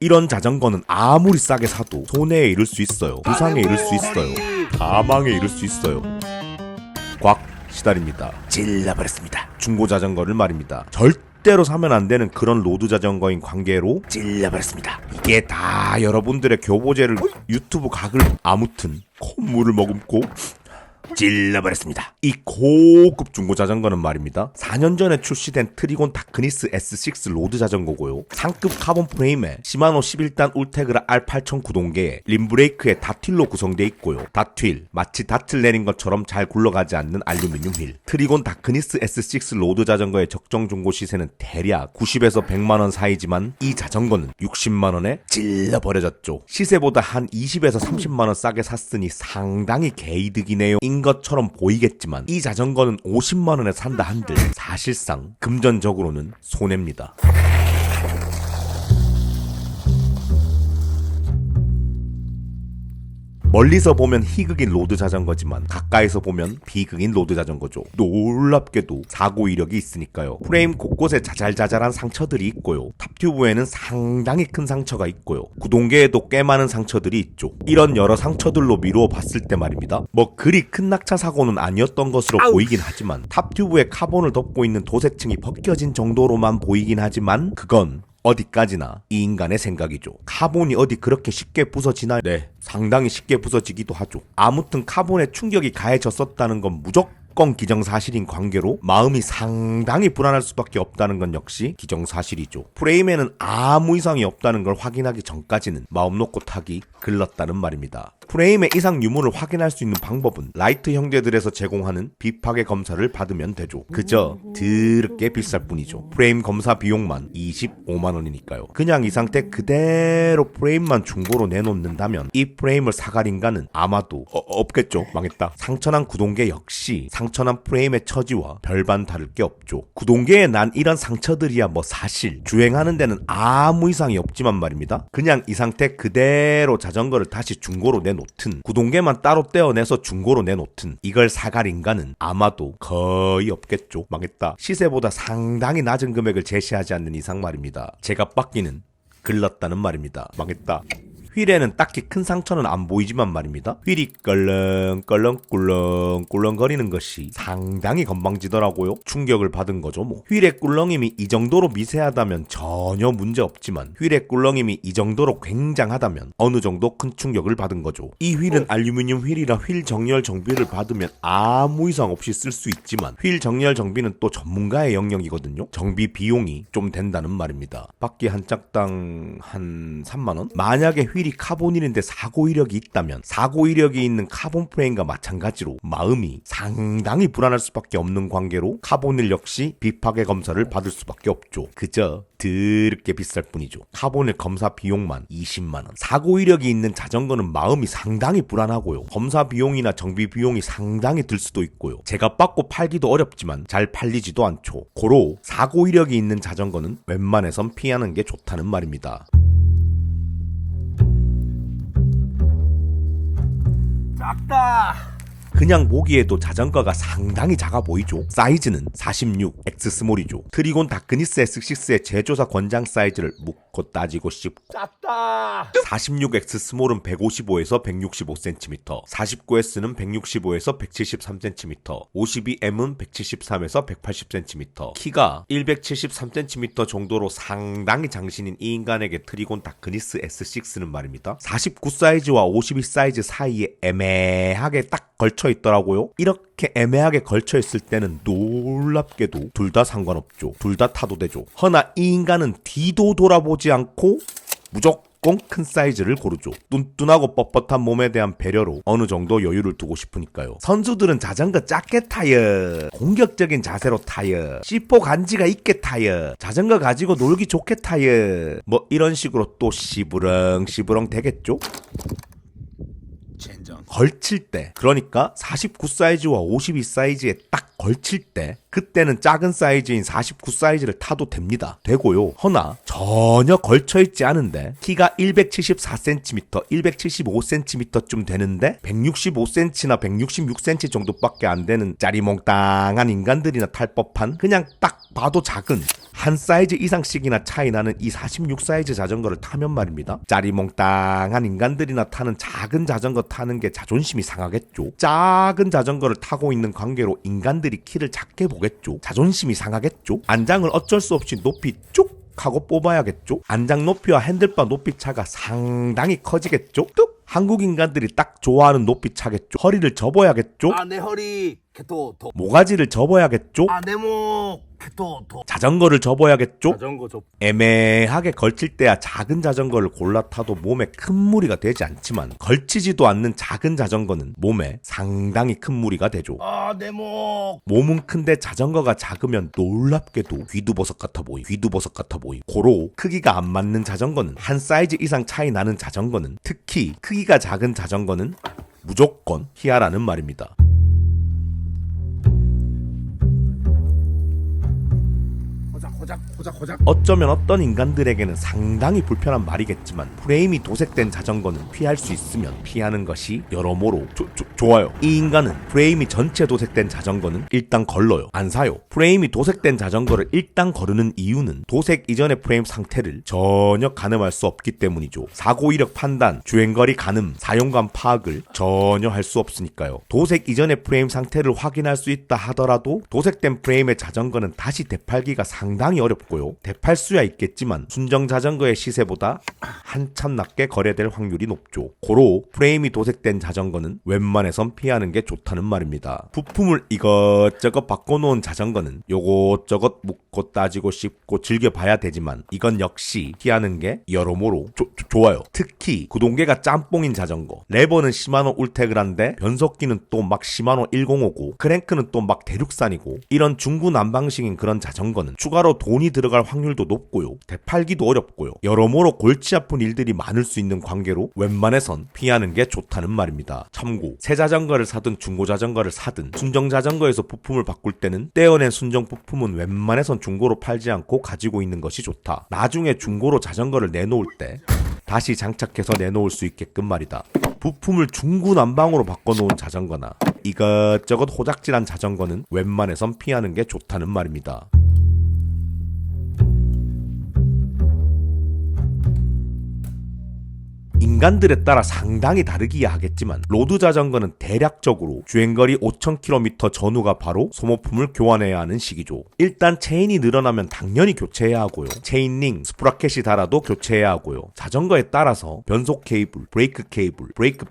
이런 자전거는 아무리 싸게 사도 손해에 이를 수 있어요. 부상에 이를 수 있어요. 사망에 이를 수 있어요. 꽉 시달립니다. 찔러버렸습니다. 중고 자전거를 말입니다. 절대로 사면 안 되는 그런 로드 자전거인 관계로 찔러버렸습니다. 이게 다 여러분들의 교보제를 유튜브 각을 아무튼 콧물을 머금고 찔러버렸습니다. 이 고급 중고 자전거는 말입니다. 4년 전에 출시된 트리곤 다크니스 S6 로드 자전거고요. 상급 카본 프레임에 시마노 11단 울테그라 R8000 구동계에 림브레이크에 다튠로 구성되어 있고요. 다튠, 마치 다트를 내린 것처럼 잘 굴러가지 않는 알루미늄 휠. 트리곤 다크니스 S6 로드 자전거의 적정 중고 시세는 대략 90에서 100만원 사이지만 이 자전거는 60만원에 찔러버려졌죠. 시세보다 한 20에서 30만원 싸게 샀으니 상당히 개이득이네요. 인 것처럼 보이겠지만 이 자전거는 50만원에 산다 한들 사실상 금전적으로는 손해입니다. 멀리서 보면 희극인 로드 자전거지만 가까이서 보면 비극인 로드 자전거죠. 놀랍게도 사고 이력이 있으니까요. 프레임 곳곳에 자잘자잘한 상처들이 있고요. 탑튜브에는 상당히 큰 상처가 있고요. 구동계에도 꽤 많은 상처들이 있죠. 이런 여러 상처들로 미루어 봤을 때 말입니다. 뭐 그리 큰 낙차 사고는 아니었던 것으로 보이긴 하지만 탑튜브에 카본을 덮고 있는 도색층이 벗겨진 정도로만 보이긴 하지만 그건 어디까지나 이 인간의 생각이죠. 카본이 어디 그렇게 쉽게 부서지나요? 네, 상당히 쉽게 부서지기도 하죠. 아무튼 카본에 충격이 가해졌었다는 건 무조건 기정사실인 관계로 마음이 상당히 불안할 수밖에 없다는 건 역시 기정사실이죠. 프레임에는 아무 이상이 없다는 걸 확인하기 전까지는 마음 놓고 타기 글렀다는 말입니다. 프레임의 이상 유무를 확인할 수 있는 방법은 라이트 형제들에서 제공하는 비파괴 검사를 받으면 되죠. 그저 드럽게 비쌀 뿐이죠. 프레임 검사 비용만 25만원이니까요. 그냥 이 상태 그대로 프레임만 중고로 내놓는다면 이 프레임을 사갈 인간은 아마도 없겠죠. 망했다. 상처난 구동계 역시 상처난 프레임의 처지와 별반 다를 게 없죠. 구동계에 난 이런 상처들이야 뭐 사실 주행하는 데는 아무 이상이 없지만 말입니다. 그냥 이 상태 그대로 자전거를 다시 중고로 내놓든 구동계만 따로 떼어내서 중고로 내놓든 이걸 사갈 인간은 아마도 거의 없겠죠. 망했다. 시세보다 상당히 낮은 금액을 제시하지 않는 이상 말입니다. 제가 빡기는 글렀다는 말입니다. 망했다. 휠에는 딱히 큰 상처는 안 보이지만 말입니다. 휠이 꿀렁꿀렁 거리는 것이 상당히 건방지더라고요. 충격을 받은 거죠 뭐. 휠의 꿀렁임이 이 정도로 미세하다면 전혀 문제 없지만 휠의 꿀렁임이 이 정도로 굉장하다면 어느 정도 큰 충격을 받은 거죠. 이 휠은 알루미늄 휠이라 휠 정렬 정비를 받으면 아무 이상 없이 쓸 수 있지만 휠 정렬 정비는 또 전문가의 영역이거든요. 정비 비용이 좀 된다는 말입니다. 바퀴 한 짝당 한 3만원? 만약에 휠이 카본일인데 사고 이력이 있다면 사고 이력이 있는 카본 프레임과 마찬가지로 마음이 상당히 불안할 수밖에 없는 관계로 카본일 역시 비파괴 검사를 받을 수밖에 없죠. 그저 드럽게 비쌀 뿐이죠. 카본일 검사 비용만 20만원. 사고 이력이 있는 자전거는 마음이 상당히 불안하고요. 검사 비용이나 정비 비용이 상당히 들 수도 있고요. 제가 받고 팔기도 어렵지만 잘 팔리지도 않죠. 고로 사고 이력이 있는 자전거는 웬만해선 피하는 게 좋다는 말입니다. 작다. 그냥 보기에도 자전거가 상당히 작아 보이죠. 사이즈는 46 X 스몰이죠. 트리곤 다크니스 S6의 제조사 권장 사이즈를 묻고 따지고 씹고 작다. 46 X 스몰은 155에서 165cm, 49S는 165에서 173cm, 52M은 173에서 180cm. 키가 173cm 정도로 상당히 장신인 이 인간에게 트리곤 다크니스 S6는 말입니다. 49 사이즈와 52 사이즈 사이에 애매하게 딱 걸쳐 있더라고요. 이렇게 애매하게 걸쳐 있을 때는 놀랍게도 둘 다 상관없죠. 둘 다 타도 되죠. 허나 이 인간은 뒤도 돌아보지 않고 무조건 큰 사이즈를 고르죠. 뚠뚠하고 뻣뻣한 몸에 대한 배려로 어느 정도 여유를 두고 싶으니까요. 선수들은 자전거 작게 타요. 공격적인 자세로 타요. C4 간지가 있게 타요. 자전거 가지고 놀기 좋게 타요. 뭐 이런 식으로 또 시부렁 되겠죠. 걸칠 때, 그러니까 49 사이즈와 52 사이즈에 딱 걸칠 때 그때는 작은 사이즈인 49 사이즈를 타도 됩니다. 되고요. 허나 전혀 걸쳐있지 않은데 키가 174cm, 175cm쯤 되는데 165cm나 166cm 정도밖에 안 되는 짜리몽땅한 인간들이나 탈 법한 그냥 딱 봐도 작은 한 사이즈 이상씩이나 차이 나는 이 46 사이즈 자전거를 타면 말입니다. 짜리몽땅한 인간들이나 타는 작은 자전거 타는 게 자존심이 상하겠죠. 작은 자전거를 타고 있는 관계로 인간들이 키를 작게 보겠죠. 자존심이 상하겠죠. 안장을 어쩔 수 없이 높이 쭉 하고 뽑아야겠죠. 안장 높이와 핸들바 높이 차가 상당히 커지겠죠. 뚝! 한국 인간들이 딱 좋아하는 높이 차겠죠. 허리를 접어야겠죠. 아, 내 허리 개토토. 모가지를 접어야겠죠. 아, 내 목 개토토. 자전거를 접어야겠죠. 자전거 접. 애매하게 걸칠 때야 작은 자전거를 골라 타도 몸에 큰 무리가 되지 않지만 걸치지도 않는 작은 자전거는 몸에 상당히 큰 무리가 되죠. 아, 내 목. 몸은 큰데 자전거가 작으면 놀랍게도 귀두버섯 같아 보임. 고로 크기가 안 맞는 자전거는, 한 사이즈 이상 차이 나는 자전거는, 특히 크기가 작은 자전거는 무조건 희하라는 말입니다. 고작. 어쩌면 어떤 인간들에게는 상당히 불편한 말이겠지만 프레임이 도색된 자전거는 피할 수 있으면 피하는 것이 여러모로 좋아요. 이 인간은 프레임이 전체 도색된 자전거는 일단 걸러요. 안 사요. 프레임이 도색된 자전거를 일단 거르는 이유는 도색 이전의 프레임 상태를 전혀 가늠할 수 없기 때문이죠. 사고 이력 판단, 주행거리 가늠, 사용감 파악을 전혀 할 수 없으니까요. 도색 이전의 프레임 상태를 확인할 수 있다 하더라도 도색된 프레임의 자전거는 다시 되팔기가 상당히 어렵고요. 되팔 수야 있겠지만 순정 자전거의 시세보다 한참 낮게 거래될 확률이 높죠. 고로 프레임이 도색된 자전거는 웬만해선 피하는 게 좋다는 말입니다. 부품을 이것저것 바꿔놓은 자전거는 요것저것 묻고 따지고 씹고 즐겨봐야 되지만 이건 역시 피하는 게 여러모로 좋아요. 특히 구동계가 짬뽕인 자전거, 레버는 시마노 울테그란데 변속기는 또 막 시마노 1050, 크랭크는 또 막 대륙산이고, 이런 중구난방식인 그런 자전거는 추가로 돈이 들어갈 확률도 높고요. 되팔기도 어렵고요. 여러모로 골치 아픈 일들이 많을 수 있는 관계로 웬만해선 피하는 게 좋다는 말입니다. 참고, 새 자전거를 사든 중고 자전거를 사든 순정 자전거에서 부품을 바꿀 때는 떼어낸 순정 부품은 웬만해선 중고로 팔지 않고 가지고 있는 것이 좋다. 나중에 중고로 자전거를 내놓을 때 다시 장착해서 내놓을 수 있게끔 말이다. 부품을 중구난방으로 바꿔놓은 자전거나 이것저것 호작질한 자전거는 웬만해선 피하는 게 좋다는 말입니다. 인간들에 따라 상당히 다르기야 하겠지만 로드 자전거는 대략적으로 주행거리 5,000km 전후가 바로 소모품을 교환해야 하는 시기죠. 일단 체인이 늘어나면 당연히 교체해야 하고요. 체인링, 스프라켓이 달아도 교체해야 하고요. 자전거에 따라서 변속 케이블, 브레이크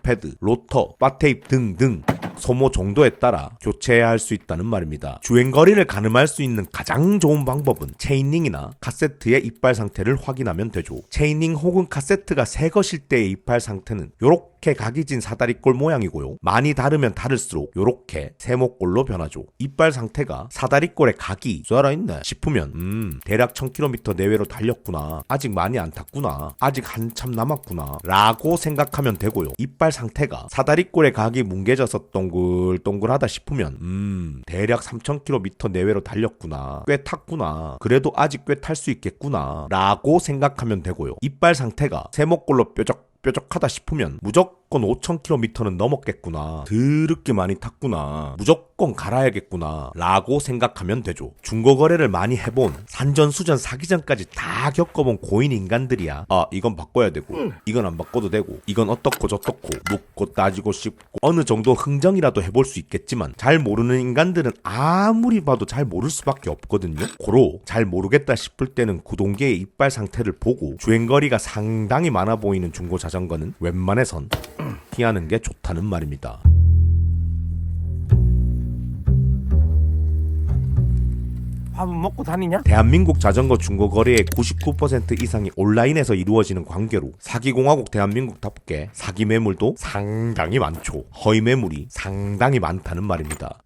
패드, 로터, 바테이프 등등 소모 정도에 따라 교체해야 할 수 있다는 말입니다. 주행거리를 가늠할 수 있는 가장 좋은 방법은 체인링이나 카세트의 이빨 상태를 확인하면 되죠. 체인링 혹은 카세트가 새 것일 때의 이빨 상태는 요렇게 각이 진 사다리꼴 모양이고요. 많이 다르면 다를수록 요렇게 세모꼴로 변하죠. 이빨 상태가 사다리꼴에 각이 쏴라있네 싶으면 대략 1000km 내외로 달렸구나, 아직 많이 안 탔구나, 아직 한참 남았구나 라고 생각하면 되고요. 이빨 상태가 사다리꼴에 각이 뭉개져서 동글동글하다 싶으면 대략 3000km 내외로 달렸구나, 꽤 탔구나, 그래도 아직 꽤 탈 수 있겠구나 라고 생각하면 되고요. 이빨 상태가 세모꼴로 뾰족하다 싶으면 무조건 5000km는 넘었겠구나, 드럽게 많이 탔구나, 무조건 갈아야겠구나 라고 생각하면 되죠. 중고거래를 많이 해본, 산전수전 사기전까지 다 겪어본 고인 인간들이야 이건 바꿔야 되고 이건 안 바꿔도 되고 이건 어떻고 저떻고 묻고 따지고 씹고 어느 정도 흥정이라도 해볼 수 있겠지만, 잘 모르는 인간들은 아무리 봐도 잘 모를 수밖에 없거든요. 고로 잘 모르겠다 싶을 때는 구동계의 이빨 상태를 보고 주행거리가 상당히 많아 보이는 중고 자전거는 웬만해선 피하는 게 좋다는 말입니다. 밥은 먹고 다니냐? 대한민국 자전거 중고거래의 99% 이상이 온라인에서 이루어지는 관계로 사기공화국 대한민국답게 사기 매물도 상당히 많죠. 허위 매물이 상당히 많다는 말입니다.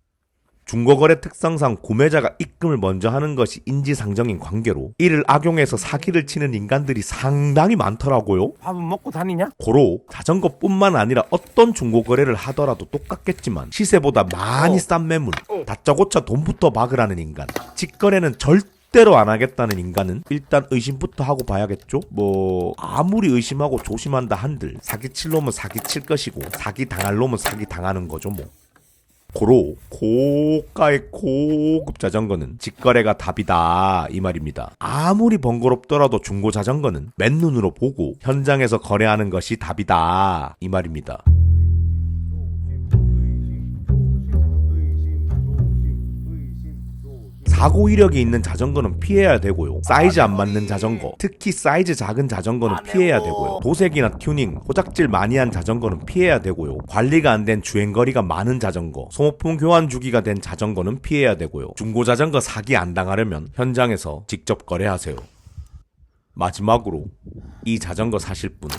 중고거래 특성상 구매자가 입금을 먼저 하는 것이 인지상정인 관계로 이를 악용해서 사기를 치는 인간들이 상당히 많더라고요. 밥은 먹고 다니냐? 고로 자전거뿐만 아니라 어떤 중고거래를 하더라도 똑같겠지만 시세보다 많이 싼 매물, 다짜고짜 돈부터 박으라는 인간, 직거래는 절대로 안 하겠다는 인간은 일단 의심부터 하고 봐야겠죠? 아무리 의심하고 조심한다 한들 사기칠 놈은 사기칠 것이고 사기 당할 놈은 사기 당하는 거죠. 고로 고가의 고급 자전거는 직거래가 답이다 이 말입니다. 아무리 번거롭더라도 중고 자전거는 맨눈으로 보고 현장에서 거래하는 것이 답이다 이 말입니다. 사고 이력이 있는 자전거는 피해야 되고요. 사이즈 안 맞는 자전거, 특히 사이즈 작은 자전거는 피해야 되고요. 도색이나 튜닝, 호작질 많이 한 자전거는 피해야 되고요. 관리가 안 된 주행거리가 많은 자전거, 소모품 교환 주기가 된 자전거는 피해야 되고요. 중고 자전거 사기 안 당하려면 현장에서 직접 거래하세요. 마지막으로 이 자전거 사실 분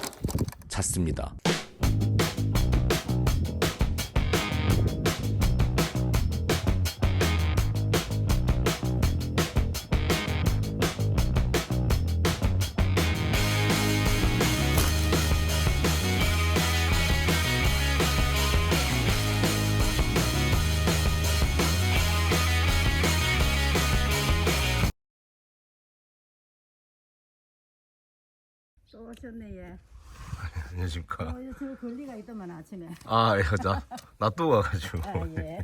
찾습니다. 또 오셨네 얘. 안녕하십니까. 저 권리가 있더만 아침에. 아, 나 또 와가지고. 아 예.